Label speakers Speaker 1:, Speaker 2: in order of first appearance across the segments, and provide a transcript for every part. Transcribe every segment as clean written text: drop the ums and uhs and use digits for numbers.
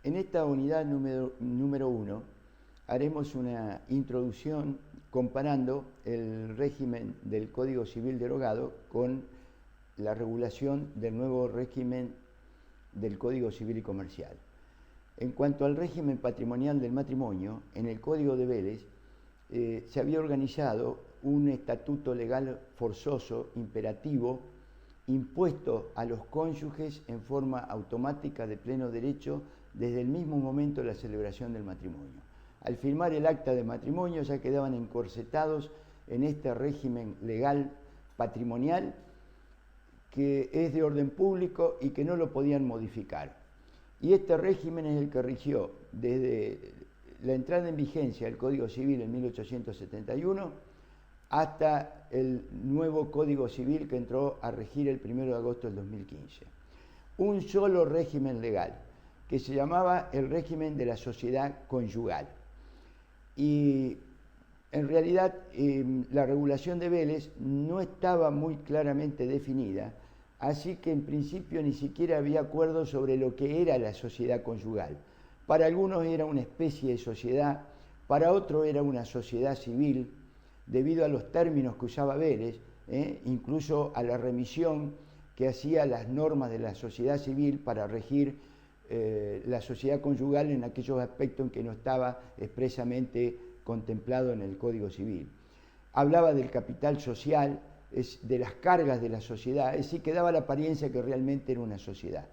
Speaker 1: En esta unidad número 1 haremos una introducción comparando el régimen del Código Civil derogado con la regulación del nuevo régimen del Código Civil y Comercial. En cuanto al régimen patrimonial del matrimonio, en el Código de Vélez se había organizado un estatuto legal forzoso, imperativo, impuesto a los cónyuges en forma automática de pleno derecho desde el mismo momento de la celebración del matrimonio. Al firmar el acta de matrimonio ya quedaban encorsetados en este régimen legal patrimonial que es de orden público y que no lo podían modificar. Y este régimen es el que rigió desde la entrada en vigencia del Código Civil en 1871 hasta el nuevo Código Civil que entró a regir el 1 de agosto del 2015. Un solo régimen legal, que se llamaba el régimen de la sociedad conyugal. Y en realidad la regulación de Vélez no estaba muy claramente definida, así que en principio ni siquiera había acuerdo sobre lo que era la sociedad conyugal. Para algunos era una especie de sociedad, para otros era una sociedad civil, debido a los términos que usaba Vélez, incluso a la remisión que hacía las normas de la sociedad civil para regir la sociedad conyugal en aquellos aspectos en que no estaba expresamente contemplado en el Código Civil. Hablaba del capital social, de las cargas de la sociedad, es decir, que daba la apariencia que realmente era una sociedad.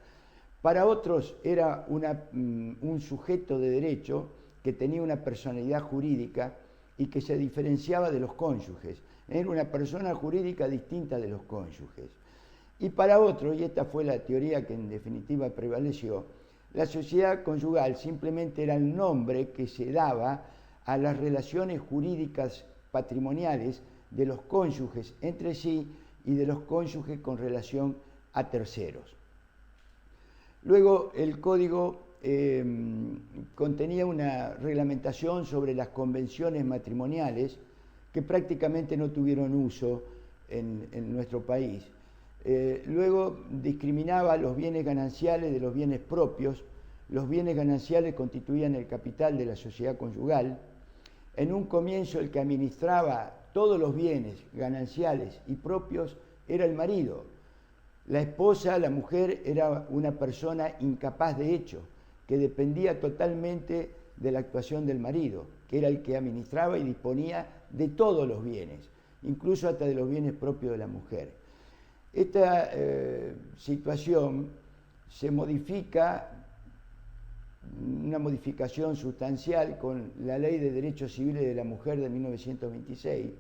Speaker 1: Para otros era un sujeto de derecho que tenía una personalidad jurídica y que se diferenciaba de los cónyuges. Era una persona jurídica distinta de los cónyuges. Y para otros, y esta fue la teoría que en definitiva prevaleció, la sociedad conyugal simplemente era el nombre que se daba a las relaciones jurídicas patrimoniales de los cónyuges entre sí y de los cónyuges con relación a terceros. Luego el código contenía una reglamentación sobre las convenciones matrimoniales que prácticamente no tuvieron uso en nuestro país. Luego discriminaba los bienes gananciales de los bienes propios. Los bienes gananciales constituían el capital de la sociedad conyugal. En un comienzo el que administraba todos los bienes gananciales y propios era el marido. La esposa, la mujer, era una persona incapaz de hecho, que dependía totalmente de la actuación del marido, que era el que administraba y disponía de todos los bienes, incluso hasta de los bienes propios de la mujer. Esta situación se modifica, una modificación sustancial con la Ley de Derechos Civiles de la Mujer de 1926,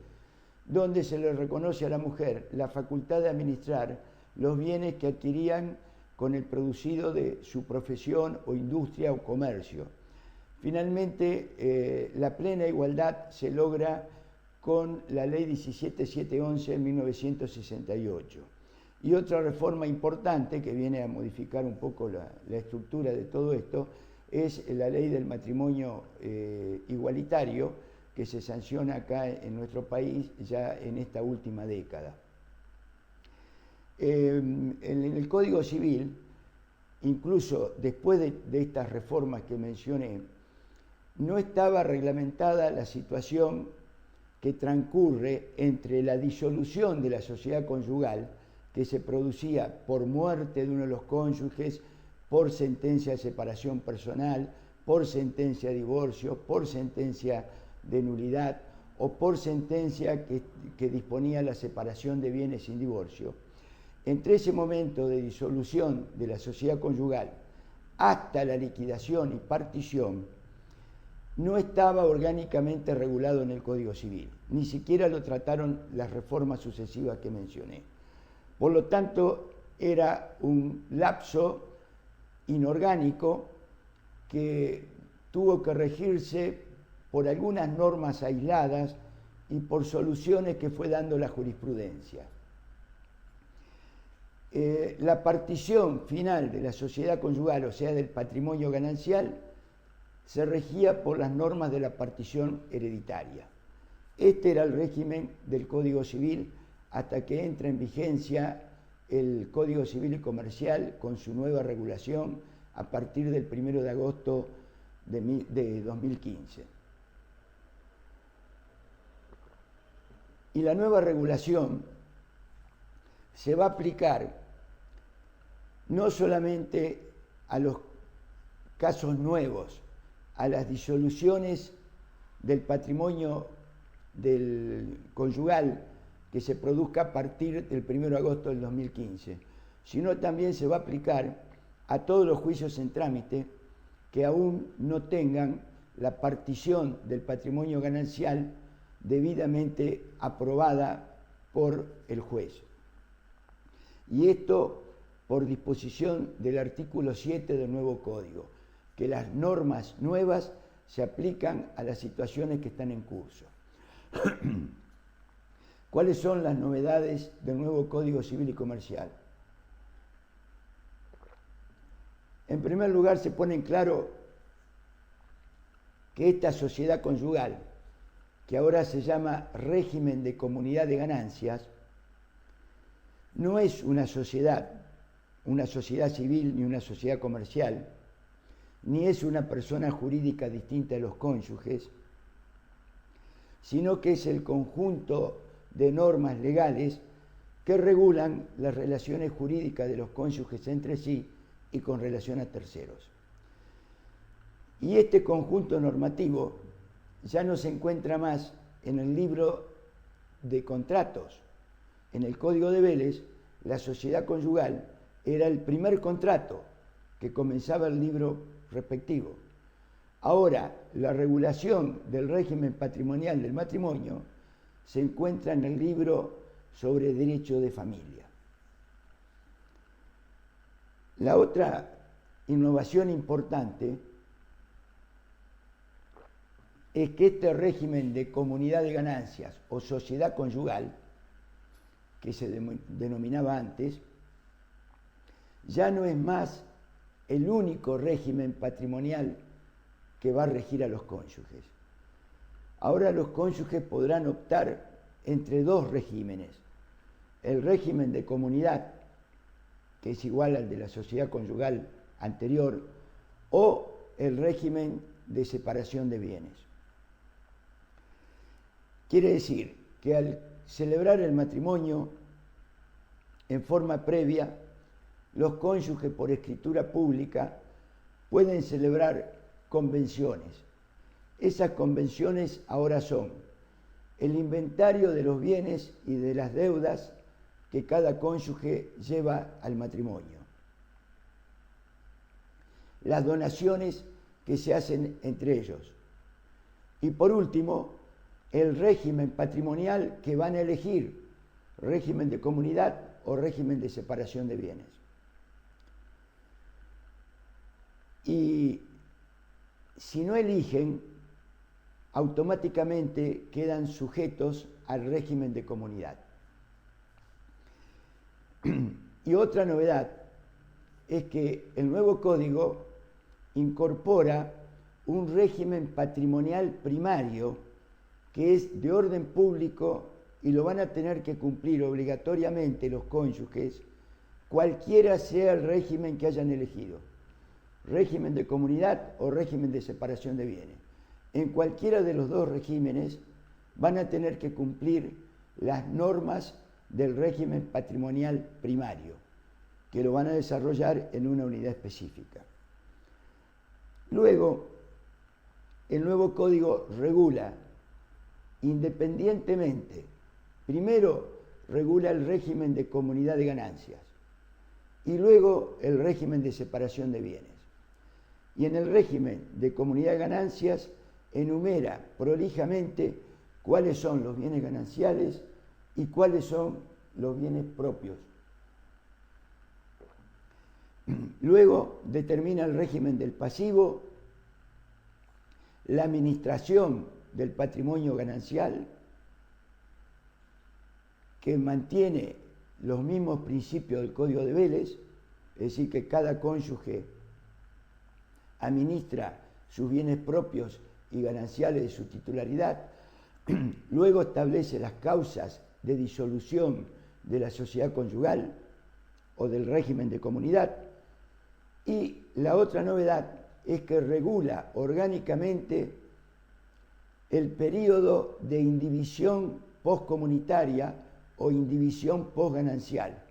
Speaker 1: donde se le reconoce a la mujer la facultad de administrar los bienes que adquirían con el producido de su profesión o industria o comercio. Finalmente, la plena igualdad se logra con la Ley 17711 de 1968. Y otra reforma importante que viene a modificar un poco la estructura de todo esto es la Ley del Matrimonio Igualitario, que se sanciona acá en nuestro país ya en esta última década. En el Código Civil, incluso después de estas reformas que mencioné, no estaba reglamentada la situación que transcurre entre la disolución de la sociedad conyugal, que se producía por muerte de uno de los cónyuges, por sentencia de separación personal, por sentencia de divorcio, por sentencia de nulidad o por sentencia que disponía la separación de bienes sin divorcio. Entre ese momento de disolución de la sociedad conyugal hasta la liquidación y partición, no estaba orgánicamente regulado en el Código Civil, ni siquiera lo trataron las reformas sucesivas que mencioné. Por lo tanto, era un lapso inorgánico que tuvo que regirse por algunas normas aisladas y por soluciones que fue dando la jurisprudencia. La partición final de la sociedad conyugal, o sea, del patrimonio ganancial, se regía por las normas de la partición hereditaria. Este era el régimen del Código Civil hasta que entra en vigencia el Código Civil y Comercial con su nueva regulación a partir del 1 de agosto de 2015. Y la nueva regulación se va a aplicar no solamente a los casos nuevos, a las disoluciones del patrimonio del conyugal que se produzca a partir del 1 de agosto del 2015, sino también se va a aplicar a todos los juicios en trámite que aún no tengan la partición del patrimonio ganancial debidamente aprobada por el juez. Y esto por disposición del artículo 7 del nuevo Código, que las normas nuevas se aplican a las situaciones que están en curso. ¿Cuáles son las novedades del nuevo Código Civil y Comercial? En primer lugar, se pone en claro que esta sociedad conyugal, que ahora se llama régimen de comunidad de ganancias, no es una sociedad civil ni una sociedad comercial, ni es una persona jurídica distinta de los cónyuges, sino que es el conjunto de normas legales que regulan las relaciones jurídicas de los cónyuges entre sí y con relación a terceros. Y este conjunto normativo ya no se encuentra más en el libro de contratos. En el Código de Vélez, la sociedad conyugal era el primer contrato que comenzaba el libro respectivo. Ahora, la regulación del régimen patrimonial del matrimonio se encuentra en el libro sobre derecho de familia. La otra innovación importante es que este régimen de comunidad de ganancias o sociedad conyugal, que se denominaba antes, ya no es más el único régimen patrimonial que va a regir a los cónyuges. Ahora los cónyuges podrán optar entre dos regímenes: el régimen de comunidad, que es igual al de la sociedad conyugal anterior, o el régimen de separación de bienes. Quiere decir que al celebrar el matrimonio en forma previa, los cónyuges por escritura pública pueden celebrar convenciones. Esas convenciones ahora son el inventario de los bienes y de las deudas que cada cónyuge lleva al matrimonio, las donaciones que se hacen entre ellos y, por último, el régimen patrimonial que van a elegir: régimen de comunidad o régimen de separación de bienes. Y si no eligen, automáticamente quedan sujetos al régimen de comunidad. Y otra novedad es que el nuevo código incorpora un régimen patrimonial primario que es de orden público y lo van a tener que cumplir obligatoriamente los cónyuges, cualquiera sea el régimen que hayan elegido: régimen de comunidad o régimen de separación de bienes. En cualquiera de los dos regímenes van a tener que cumplir las normas del régimen patrimonial primario, que lo van a desarrollar en una unidad específica. Luego, el nuevo código regula independientemente. Primero regula el régimen de comunidad de ganancias y luego el régimen de separación de bienes. Y en el régimen de comunidad de ganancias enumera prolijamente cuáles son los bienes gananciales y cuáles son los bienes propios. Luego determina el régimen del pasivo, la administración del patrimonio ganancial, que mantiene los mismos principios del Código de Vélez, es decir, que cada cónyuge administra sus bienes propios y gananciales de su titularidad. Luego establece las causas de disolución de la sociedad conyugal o del régimen de comunidad y la otra novedad es que regula orgánicamente el periodo de indivisión postcomunitaria o indivisión postganancial,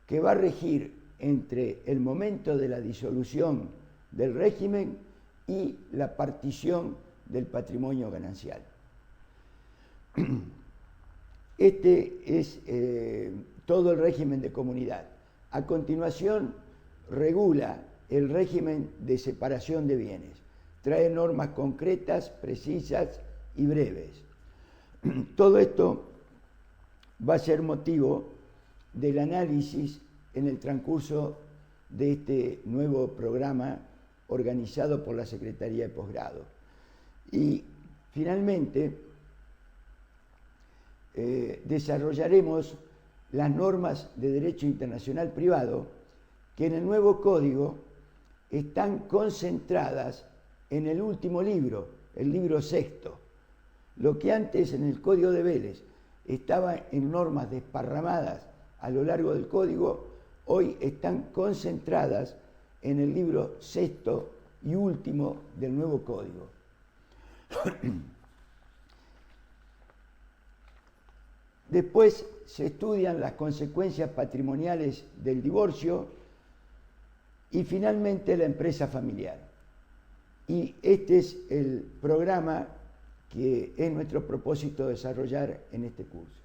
Speaker 1: que va a regir entre el momento de la disolución del régimen y la partición del patrimonio ganancial. Este es todo el régimen de comunidad. A continuación, regula el régimen de separación de bienes. Trae normas concretas, precisas y breves. Todo esto va a ser motivo del análisis en el transcurso de este nuevo programa organizado por la Secretaría de Posgrado. Y finalmente desarrollaremos las normas de derecho internacional privado que en el nuevo código están concentradas en el último libro, el libro sexto. Lo que antes en el Código de Vélez estaba en normas desparramadas a lo largo del código, hoy están concentradas en el libro sexto y último del nuevo código. Después se estudian las consecuencias patrimoniales del divorcio y finalmente la empresa familiar. Y este es el programa que es nuestro propósito desarrollar en este curso.